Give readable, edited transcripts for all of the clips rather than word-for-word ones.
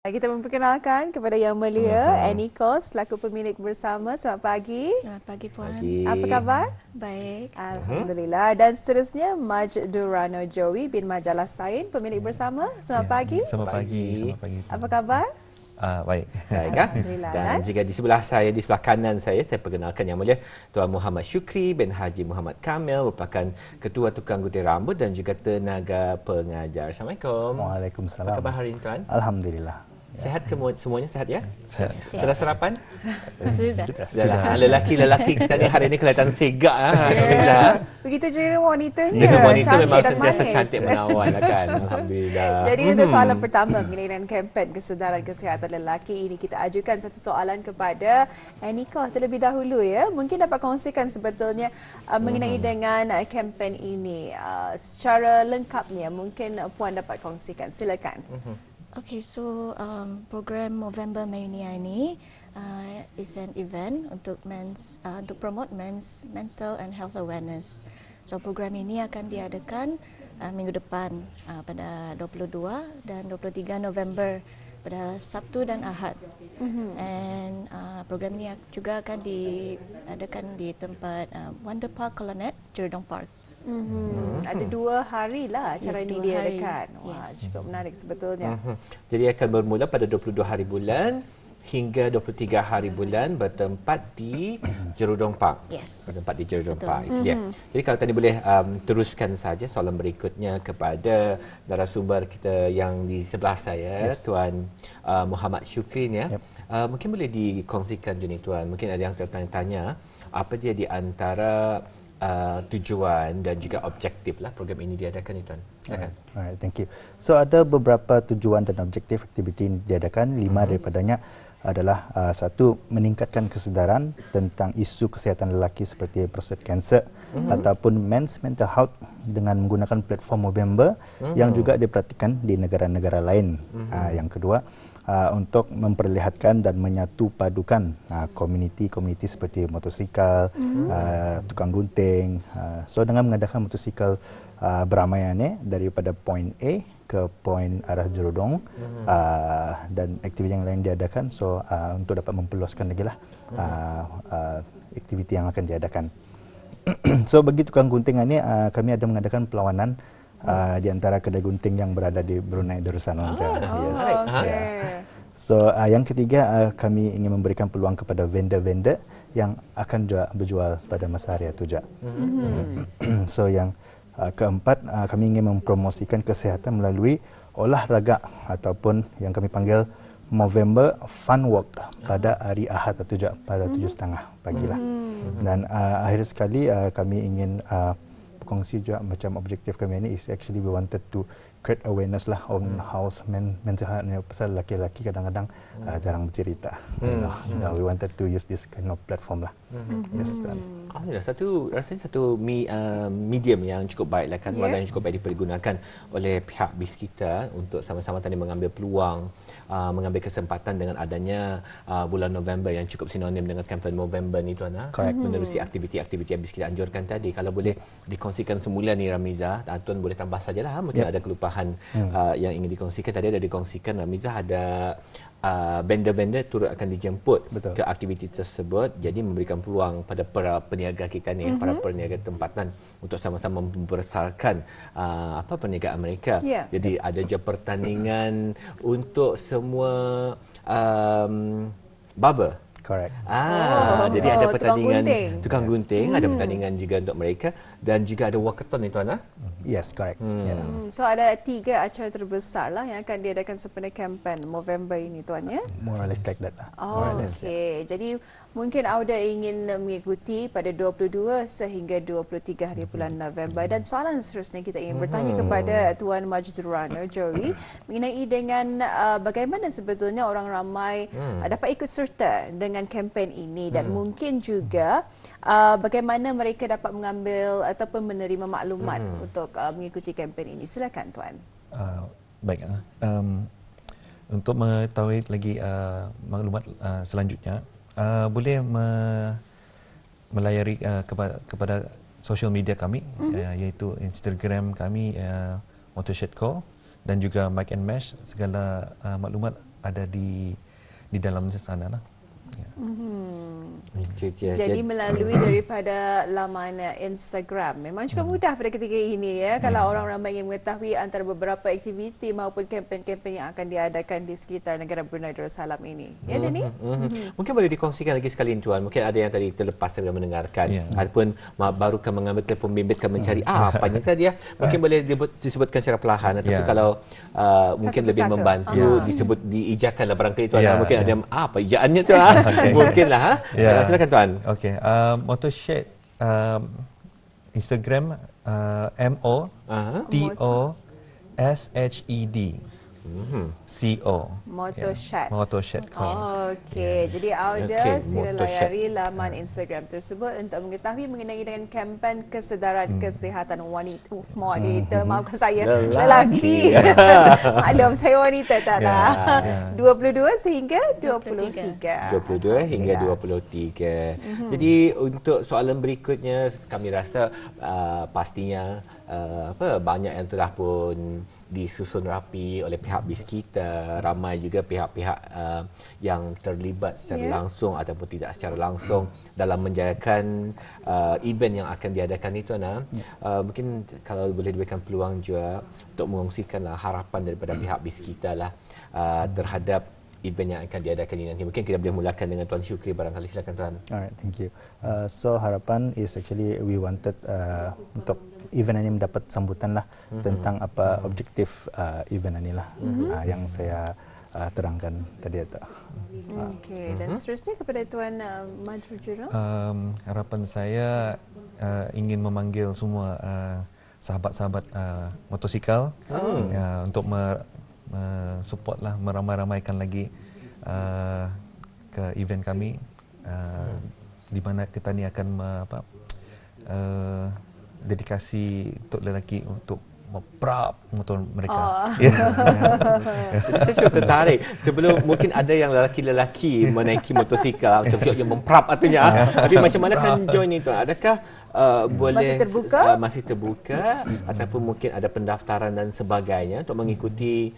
Kita memperkenalkan kepada Yang Mulia Annie Kos selaku pemilik bersama. Selamat pagi. Selamat pagi Puan. Apa khabar? Baik. Alhamdulillah. Dan seterusnya Maj Durrano Joey bin Majalah Sain, pemilik bersama. Selamat pagi. Selamat pagi. Selamat pagi. Apa khabar? Baik. Baik. Dan jika di sebelah saya, di sebelah kanan saya perkenalkan Yang Mulia Tuan Muhammad Syukri bin Haji Muhammad Kamil, merupakan Ketua Tukang Gunting Rambut dan juga tenaga pengajar. Assalamualaikum. Waalaikumsalam. Apa khabar hari ini Tuan? Alhamdulillah. Sehat semuanya? Sehat ya? Sehat. Sudah sarapan? Sudah. Lelaki-lelaki kita ni hari ini kelihatan segak. Begitu juga wanitanya. Dengan wanita memang dan sentiasa manis. cantik menawan kan. Alhamdulillah. Jadi untuk soalan pertama mengenai dengan kempen kesedaran kesihatan lelaki ini, kita ajukan satu soalan kepada Annika terlebih dahulu ya. Mungkin dapat kongsikan sebetulnya mengenai dengan kempen ini secara lengkapnya. Mungkin Puan dapat kongsikan. Silakan. Okay, so program Movember Mayunia ini is an event untuk promote men's mental and health awareness. So program ini akan diadakan minggu depan pada 22 dan 23 November pada Sabtu dan Ahad. And program ini juga akan diadakan di tempat Wonder Park Colonet, Jerodong Park. Ada 2 hari lah acara ini diadakan. Wah, Yes. cukup menarik sebetulnya. Jadi akan bermula pada 22 hari bulan hingga 23 hari bulan bertempat di Jerodong Park. Yes. Bertempat di Jerodong Betul. Park. Itu dia. Jadi kalau tadi boleh teruskan saja soalan berikutnya kepada narasumber kita yang di sebelah saya, Tuan Muhammad Syukri ya. Mungkin boleh dikongsikan Juni Tuan. Mungkin ada yang tertanya-tanya apa dia di antara tujuan dan juga objektif lah program ini diadakan Tuan. Silakan. Alright, thank you. So ada beberapa tujuan dan objektif aktiviti ini diadakan. 5 daripadanya adalah satu, meningkatkan kesedaran tentang isu kesihatan lelaki seperti prostate cancer ataupun men's mental health dengan menggunakan platform Movember yang juga diperhatikan di negara-negara lain. Yang kedua, untuk memperlihatkan dan menyatu padukan komuniti-komuniti seperti motosikal, tukang gunting. So dengan mengadakan motosikal beramaian daripada point A ke point arah Jerodong dan aktiviti yang lain diadakan. So untuk dapat memperluaskan lagi lah aktiviti yang akan diadakan. So bagi tukang gunting ini kami ada mengadakan perlawanan di antara kedai gunting yang berada di Brunei Darussalam. So yang ketiga, kami ingin memberikan peluang kepada vendor-vendor yang akan berjual pada masa hari Tujuh. So yang keempat, kami ingin mempromosikan kesihatan melalui olahraga ataupun yang kami panggil Movember Fun Walk pada hari Ahad Tujuh pada 7:30 pagi lah. Dan akhir sekali kami ingin kongsi juga macam objektif kami ini is actually we wanted to create awareness lah on how mental health pasal lelaki-lelaki kadang-kadang jarang bercerita. We wanted to use this kind of platform lah. Yes. Rasanya satu medium yang cukup baik lah kan, walau yang cukup baik dipergunakan oleh pihak BIS kita untuk sama-sama tadi mengambil peluang, mengambil kesempatan dengan adanya bulan November yang cukup sinonim dengan kempen November ni Tuan. Menerusi aktiviti-aktiviti yang BIS kita anjurkan tadi. Kalau boleh dikongsikan semula ni Ramiza, Tuan boleh tambah sajalah mungkin ada kelupaan yang ingin dikongsikan. Tadi ada dikongsikan Ramiza ada vendor-vendor turut akan dijemput ke aktiviti tersebut, jadi memberikan peluang pada para peniaga kita ni, para peniaga tempatan untuk sama-sama membesarkan perniagaan mereka. Jadi ada juga pertandingan untuk semua barber. Correct. Jadi ada pertandingan tukang gunting, ada pertandingan juga untuk mereka dan juga ada walkathon ni Tuan. Yes, correct. So ada 3 acara terbesar lah yang akan diadakan sempena kempen Movember ini Tuan ya. More or less like that lah. Okey. Jadi mungkin Auda ingin mengikuti pada 22 sehingga 23 hari bulan November. Dan soalan seterusnya kita ingin bertanya kepada Tuan Maj Durrano Joey mengenai dengan bagaimana sebetulnya orang ramai dapat ikut serta dengan kempen ini dan mungkin juga bagaimana mereka dapat mengambil ataupun menerima maklumat untuk mengikuti kempen ini. Silakan Tuan. Baik. Untuk mengetahui lagi maklumat selanjutnya, boleh melayari kepada social media kami, iaitu Instagram kami Motorshed Co dan juga Mike and Mesh. Segala maklumat ada di dalam sana lah. Ya. Jadi melalui daripada laman Instagram memang cukup mudah pada ketika ini ya kalau orang ramai ingin mengetahui antara beberapa aktiviti maupun kempen-kempen yang akan diadakan di sekitar negara Brunei Darussalam ini. Ya Dani? Mungkin boleh dikongsikan lagi sekali Tuan. Mungkin ada yang tadi terlepas daripada mendengarkan ataupun baru kan mengambil telefon bimbit kan mencari apanya tadi ya. Mungkin boleh disebutkan secara perlahan ataupun kalau mungkin lebih membantu disebut diijakanlah barangkali Tuan. Mungkin ada apa ijaannya tu mungkinlah silakan Tuan. Okey, Motoshed Instagram MOTOSHED CO. Motoshed. Motoshed. Okey, jadi Auda sila layari laman Instagram tersebut untuk mengetahui mengenai dengan kempen kesedaran kesihatan wanita. Maafkan saya, lelaki. Maklum saya wanita taklah. 22 sehingga 23. 22 hingga 23. Jadi untuk soalan berikutnya kami rasa pastinya banyak yang telah pun disusun rapi oleh pihak BIS kita, ramai juga pihak-pihak yang terlibat secara langsung ataupun tidak secara langsung dalam menjayakan event yang akan diadakan itu mungkin kalau boleh diberikan peluang juga untuk mengongsikanlah harapan daripada pihak BIS kita lah terhadap event yang akan diadakan ini nanti. Mungkin kita boleh mulakan dengan Tuan Syukri barangkali. Silakan Tuan. Alright, thank you. So harapan is actually we wanted untuk event ini mendapat sambutan lah tentang apa objektif event ini lah yang saya terangkan tadi itu. Okey, dan seterusnya kepada Tuan Majrul. Harapan saya ingin memanggil semua sahabat-sahabat motosikal untuk support lah, meramai-ramaikan lagi ke event kami di mana kita ni akan dedikasi untuk lelaki untuk memprap motor mereka. Saya cukup tertarik. Sebelum mungkin ada yang lelaki-lelaki menaiki motosikal macam yang memprap artinya. Tapi macam mana kan join itu? Adakah boleh masih terbuka ataupun mungkin ada pendaftaran dan sebagainya untuk mengikuti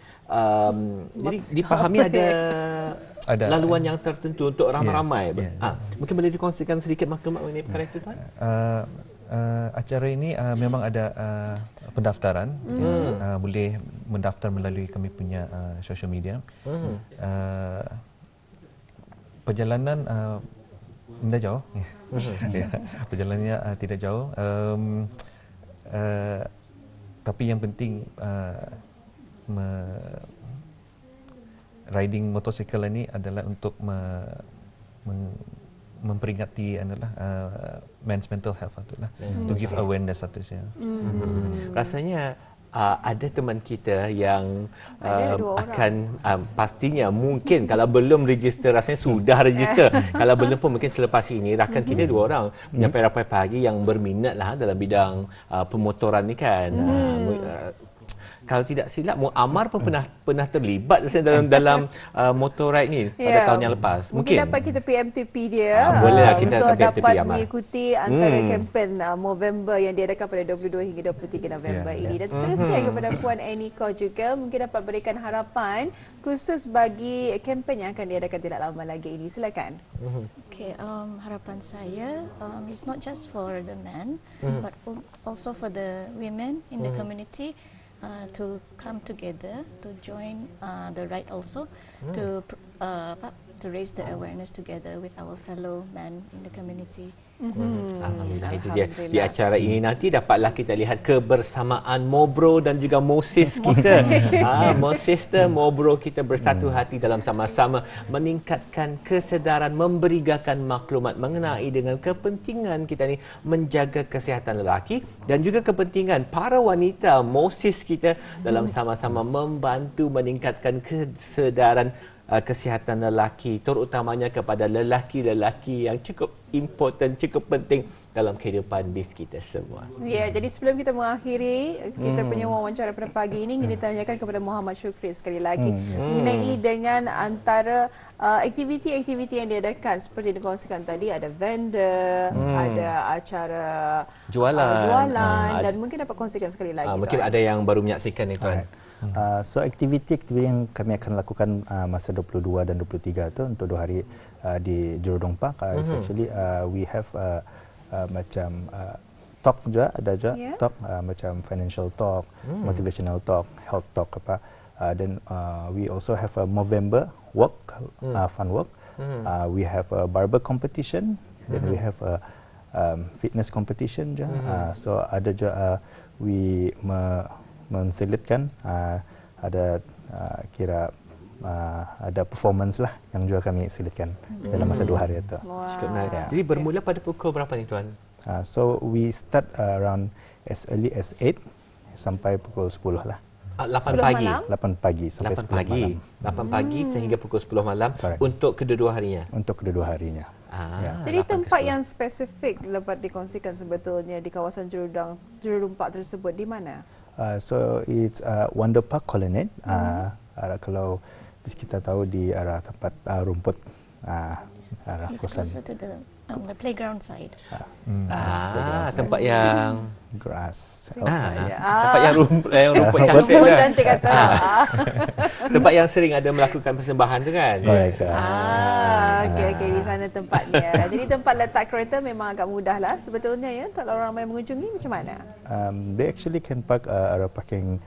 jadi dipahami ada laluan yang tertentu untuk ramai-ramai. Mungkin boleh dikongsikan sedikit maklumat mengenai perkara itu Tuan? Acara ini memang ada pendaftaran. Boleh mendaftar melalui kami punya social media. Perjalanan tidak jauh. Perjalanannya tidak jauh. Tapi yang penting riding motosikal ini adalah untuk memperingati adalah men's mental health itulah, to give awareness statusnya. Rasanya ada teman kita yang akan pastinya mungkin kalau belum register rasanya sudah register. Kalau belum pun mungkin selepas ini rakan kita 2 orang penyampai pagi yang berminat lah dalam bidang pemotoran ni kan. Kalau tidak silap Muammar pun pernah terlibat dalam motor ride ni pada tahun yang lepas. Mungkin dapat kita PMTP dia bolehlah kita untuk PMTP dapat Ammar mengikuti antara kempen November yang diadakan pada 22 hingga 23 November ini. Dan seterusnya kepada Puan Aniko juga mungkin dapat berikan harapan khusus bagi kempen yang akan diadakan tidak lama lagi ini. Silakan. Okay, harapan saya is not just for the men but also for the women in the community. To come together, to join the ride also, to raise the awareness together with our fellow men in the community. Alhamdulillah, itu dia. Di acara ini nanti dapatlah kita lihat kebersamaan Mobro dan juga Moses kita. Moses dan Mobro kita bersatu hati dalam sama-sama meningkatkan kesedaran, memberikan maklumat mengenai dengan kepentingan kita ni menjaga kesihatan lelaki dan juga kepentingan para wanita Moses kita dalam sama-sama membantu meningkatkan kesedaran kesihatan lelaki, terutamanya kepada lelaki-lelaki yang cukup important, cukup penting dalam kehidupan BIS kita semua. Ya, jadi sebelum kita mengakhiri kita punya wawancara pada pagi ini, ingin ditanyakan kepada Muhammad Syukri sekali lagi mengenai dengan antara aktiviti-aktiviti yang diadakan seperti dikongsikan tadi, ada vendor, ada acara jualan dan mungkin dapat kongsikan sekali lagi. Mungkin ada yang baru menyaksikan ni Tuan. So aktiviti-aktiviti yang kami akan lakukan masa 22 dan 23 tu untuk 2 hari di Jurudong Park is actually we have macam talk juga, ada juga talk macam financial talk, motivational talk, health talk apa. Then we also have a Movember walk, fun walk. We have a barber competition, then we have a fitness competition juga. So ada juga we menselitkan ada kira ada performance lah yang juga kami selitkan dalam masa 2 hari itu. Cukup menarik. Jadi bermula pada pukul berapa ni tuan? So we start around as early as 8 sampai pukul 10 lah. 8 pagi. 8 pagi sampai 10 malam. 8 pagi sehingga pukul 10 malam. Correct. Untuk kedua-dua harinya. Untuk kedua-dua harinya. Jadi tempat yang spesifik dapat dikongsikan sebetulnya di kawasan Jurudong Park tersebut di mana? So it's Wonder Park Colonnade. Kalau kita tahu di arah tempat rumput arah It's kosan. closer to the playground side. Tempat yang Grass. tempat yang rumput cantik Rumput lah. cantik kata. Tempat yang sering ada melakukan persembahan tu kan. Correct. Okey, di sana tempatnya. Jadi tempat letak kereta memang agak mudah lah sebetulnya ya. Kalau orang ramai mengunjungi macam mana? They actually can park arah parking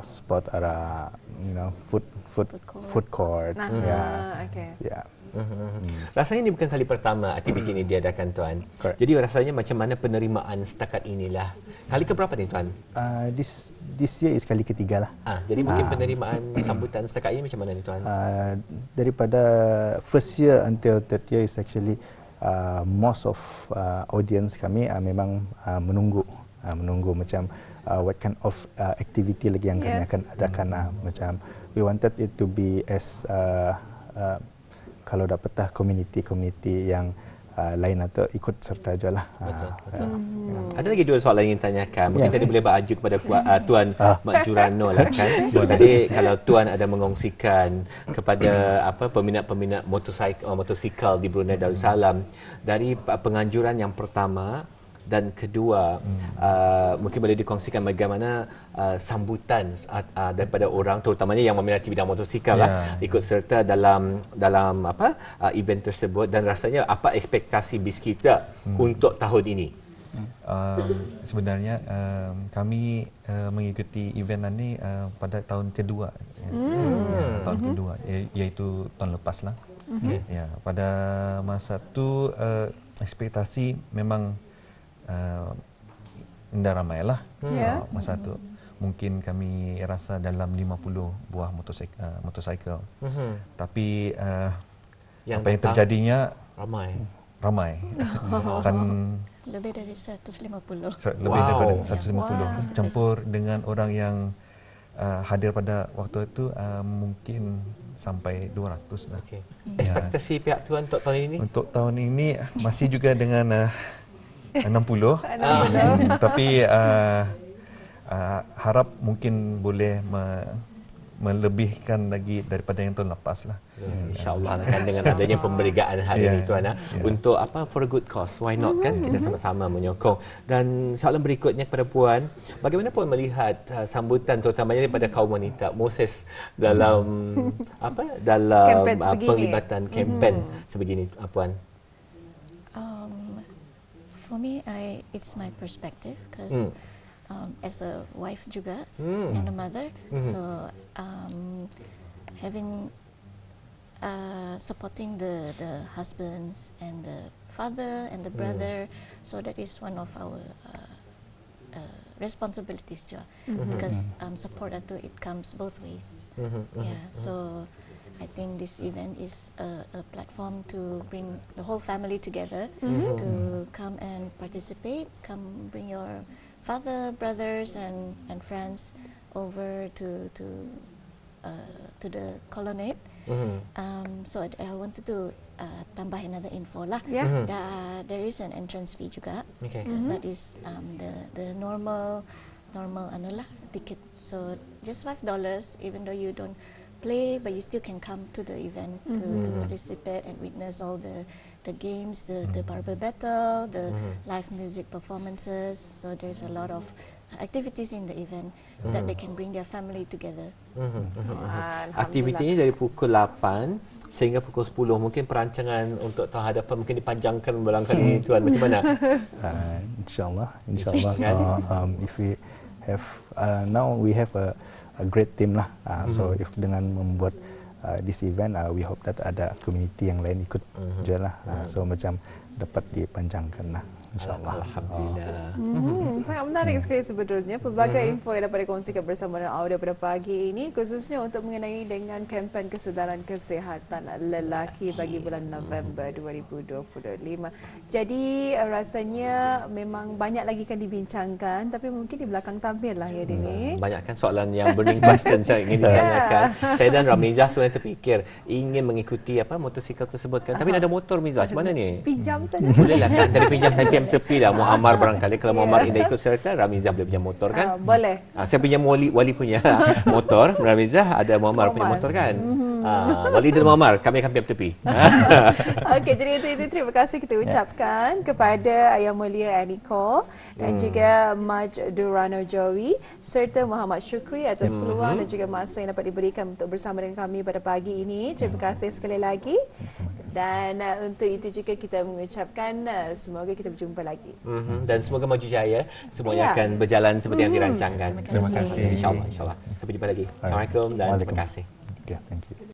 spot arah food court. Okey. Yeah. Rasanya ini bukan kali pertama aktiviti ini diadakan tuan. Correct. Jadi rasanya macam mana penerimaan setakat inilah. Kali keberapa ni tuan? This year is kali ketiga lah. Jadi mungkin penerimaan sambutan setakat ini macam mana ni tuan? Daripada first year until third year is actually most of audience kami memang menunggu macam what kind of activity lagi yang kami akan adakan. Macam we wanted it to be as kalau dapatlah community yang lain atau ikut serta je lah. Ada lagi dua soalan yang ingin tanyakan. Mungkin tadi boleh berajuk kepada Tuan Mak Jurano lah kan. Jadi kalau Tuan ada mengongsikan kepada peminat-peminat motosikal di Brunei Darussalam dari penganjuran yang pertama dan kedua, mungkin boleh dikongsikan bagaimana sambutan daripada orang terutamanya yang meminati bidang motosikal lah ikut serta dalam event tersebut, dan rasanya apa ekspektasi BIS kita untuk tahun ini? Sebenarnya kami mengikuti event ini pada tahun kedua, tahun kedua, iaitu tahun lepas lah. Ya, pada masa itu ekspektasi memang indah ramai lah. Masa tu mungkin kami rasa dalam 50 buah motosikal. Tapi apa yang terjadinya ramai. Kan Lebih dari 150. Lebih daripada 150. Campur dengan orang yang hadir pada waktu itu mungkin sampai 200 lah. Ekspektasi pihak Tuan untuk tahun ini? Untuk tahun ini masih juga dengan 60. Tapi harap mungkin boleh melebihkan lagi daripada yang tahun lepas lah. InsyaAllah kan dengan adanya pemberigaan hari ini Tuan untuk for a good cause, why not kan, kita sama-sama menyokong. Dan soalan berikutnya kepada Puan, bagaimana Puan melihat sambutan terutamanya daripada kaum wanita Moses dalam dalam penglibatan kempen sebegini Puan? For me, it's my perspective because as a wife juga and a mother, so having supporting the husbands and the father and the brother, so that is one of our responsibilities juga, because support itu it comes both ways. So I think this event is a platform to bring the whole family together to come and participate. Come bring your father, brothers, and friends over to the colonnade. So I wanted to tambah another info lah. There is an entrance fee juga, because that is the normal ticket. So just $5, even though you don't play, but you still can come to the event to participate and witness all the games, the barber battle, the live music performances. So there's a lot of activities in the event that they can bring their family together. Aktivitinya dari pukul 8 sehingga pukul 10. Mungkin perancangan untuk tahun hadapan mungkin dipanjangkan barangkali tuan, macam mana? InsyaAllah, if we have now we have a great team lah. So if dengan membuat this event, we hope that ada community yang lain ikut je lah. So macam dapat dipanjangkan lah. InsyaAllah. Alhamdulillah. Sangat menarik sekali sebenarnya. Pelbagai info yang dapat dikongsikan bersama dengan Auda pada pagi ini, khususnya untuk mengenai dengan kempen kesedaran kesihatan lelaki bagi bulan November 2025. Jadi rasanya memang banyak lagi kan dibincangkan, tapi mungkin di belakang tampil lah ya Dini. Banyak kan soalan yang burning question saya ingin ditanyakan. Saya dan Ramizah sebenarnya terfikir ingin mengikuti motosikal tersebut kan. Tapi ada motor Mizah, macam mana ni? Pinjam saja. Bolehlah kan, dari pinjam tepi dah. Muammar barangkali kalau Muammar indah ikut serta, Ramizah boleh pinjam motor kan? Boleh. Saya pinjam wali punya motor, Ramizah ada Muammar punya motor kan? Wali dan Muammar, kami akan pinjam tepi. Okey, jadi itu terima kasih kita ucapkan kepada Yang Mulia Aniko dan juga Maj Durrano Joey serta Muhammad Syukri atas peluang dan juga masa yang dapat diberikan untuk bersama dengan kami pada pagi ini. Terima kasih sekali lagi. Dan untuk itu juga kita mengucapkan semoga kita berjumpa lagi. Dan semoga maju jaya. Semuanya akan berjalan seperti yang dirancangkan. Terima kasih. InsyaAllah. Sampai jumpa lagi. Assalamualaikum dan terima kasih. Okay, thank you.